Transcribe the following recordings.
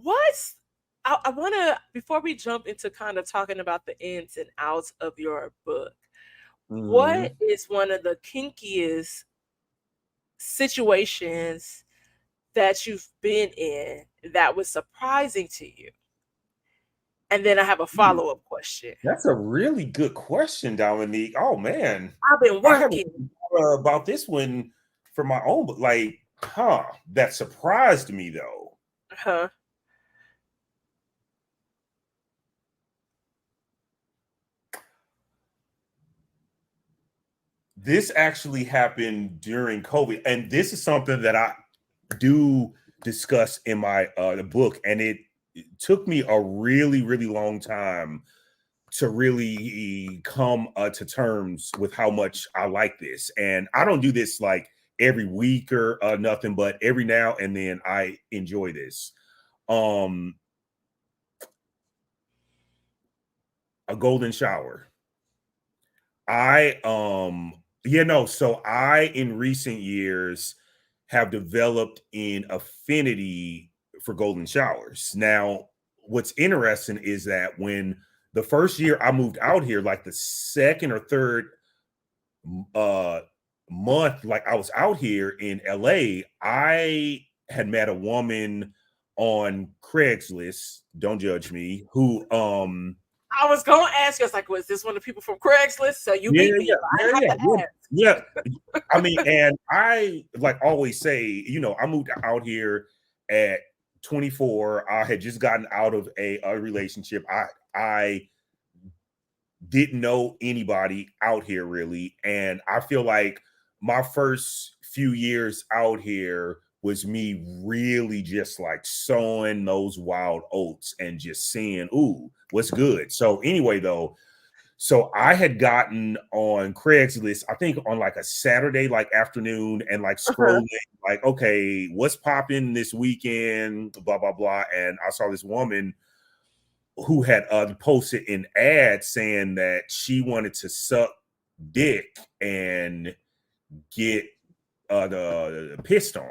what's I want to, before we jump into kind of talking about the ins and outs of your book, what Mhm. is one of the kinkiest situations that you've been in that was surprising to you? And then I have a Ooh, follow-up question. that's a really good question, Dominique. Oh man, I've been I haven't working. thought about this one for my own, but like, that surprised me though. Huh? This actually happened during COVID, and this is something that I do discuss in my book, and it took me a really, really long time to really come to terms with how much I like this. And I don't do this like every week or nothing, but every now and then I enjoy this. Um, a golden shower. I so I in recent years have developed an affinity for golden showers. Now, what's interesting is that when the first year I moved out here, like the second or third uh month like I was out here in LA, I had met a woman on Craigslist, don't judge me, who I was gonna ask you, I was like, was this one of the people from Craigslist? So you yeah, beat me, yeah, but I yeah, didn't have yeah, to yeah, ask. yeah. I mean, and I like always say, I moved out here at 24. I had just gotten out of a relationship. I didn't know anybody out here really. And I feel like my first few years out here was me really just like sowing those wild oats and just seeing, ooh, what's good. So anyway, though, so I had gotten on Craigslist, I think on like a Saturday, like afternoon, and like Uh-huh. scrolling, like, okay, what's popping this weekend, blah, blah, blah. And I saw this woman who had posted an ad saying that she wanted to suck dick and get the pissed on.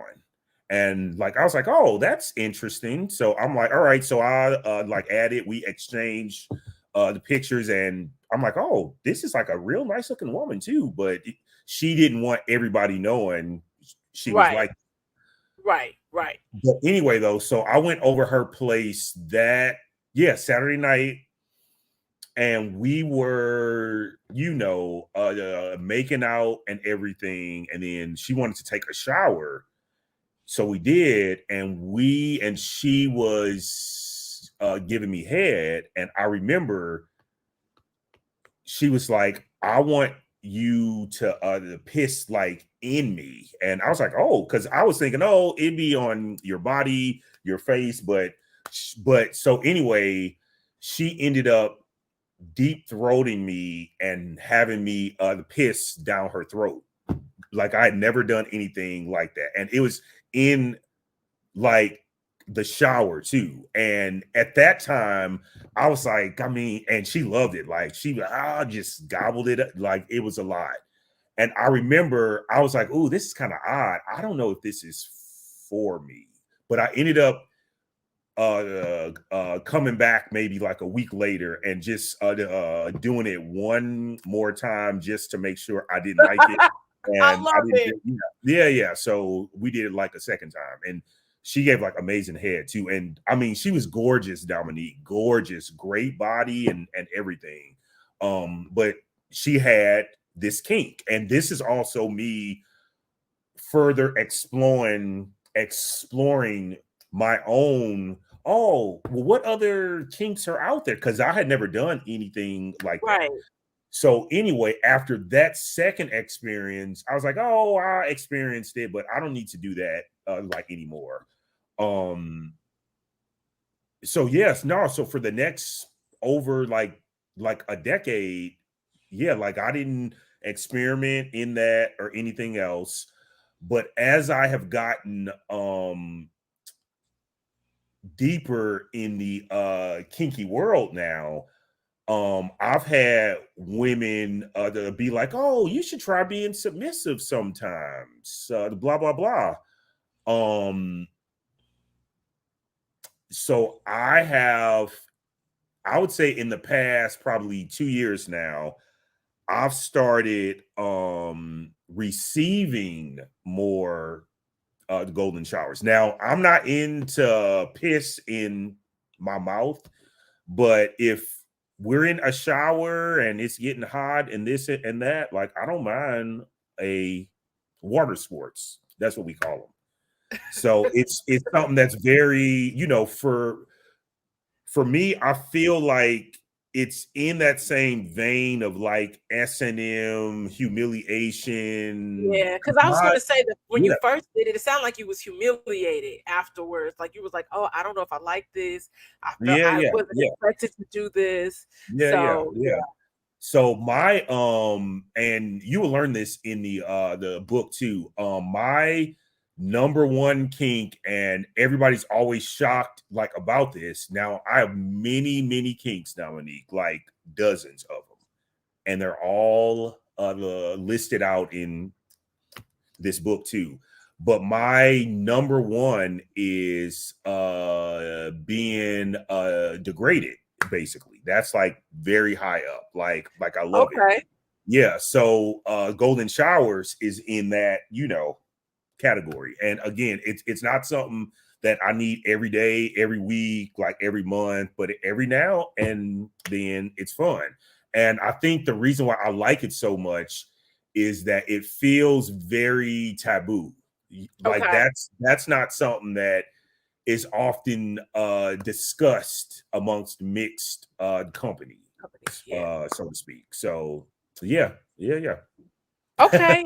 And like I was like, oh, that's interesting. So I'm like, all right. So I like added, we exchanged the pictures, and I'm like, oh, this is like a real nice looking woman too. But she didn't want everybody knowing she was Right, like. right, right. But anyway, though, so I went over her place that Saturday night, and we were making out and everything, and then she wanted to take a shower, so we did, and she was giving me head, and I remember she was like, I want you to piss like in me. And I was like, oh, because I was thinking, oh, it'd be on your body, your face, but so anyway, she ended up deep throating me and having me the piss down her throat. Like I had never done anything like that. And it was in like the shower too. And at that time, I was like, I mean, and she loved it. Like she just gobbled it up. Like it was a lot. And I remember I was like, oh, this is kind of odd. I don't know if this is for me. But I ended up coming back maybe like a week later and just doing it one more time just to make sure I didn't like it. I And I love didn't, it. yeah. So we did it like a second time, and she gave like amazing head too. And I mean, she was gorgeous, Dominique, gorgeous, great body and everything. But she had this kink, and this is also me further exploring my own. Oh, well, what other kinks are out there? Because I had never done anything like that. Right. So anyway, after that second experience, I was like, oh, I experienced it, but I don't need to do that like anymore. Um, so yes, no, so for the next over like a decade, yeah, like I didn't experiment in that or anything else. But as I have gotten deeper in the kinky world now, I've had women to be like, oh, you should try being submissive sometimes, blah blah blah. um So I would say in the past probably 2 years now, I've started receiving more golden showers. Now, I'm not into piss in my mouth, but if we're in a shower and it's getting hot and this and that, like I don't mind a water sports. That's what we call them. So it's something that's very, for me, I feel like it's in that same vein of like S&M, humiliation. Yeah, because 'Cause I was gonna say that when you yeah, first did it, it sounded like you was humiliated afterwards. Like you was like, "Oh, I don't know if I like this. I felt yeah, I yeah, wasn't yeah, expected to do this." yeah, yeah, So yeah. So my and you will learn this in the book too. My number one kink, and everybody's always shocked like about this. Now I have many, many kinks, Dominique, like dozens of them, and they're all listed out in this book too. But my number one is being degraded, basically. That's like very high up. Like I love it. okay, Yeah. So golden showers is in that, category. And again, it's not something that I need every day, every week, like every month, but every now and then it's fun. And I think the reason why I like it so much is that it feels very taboo. Like okay, that's not something that is often discussed amongst mixed company, company, yeah. so to speak. So yeah, yeah, yeah. Okay.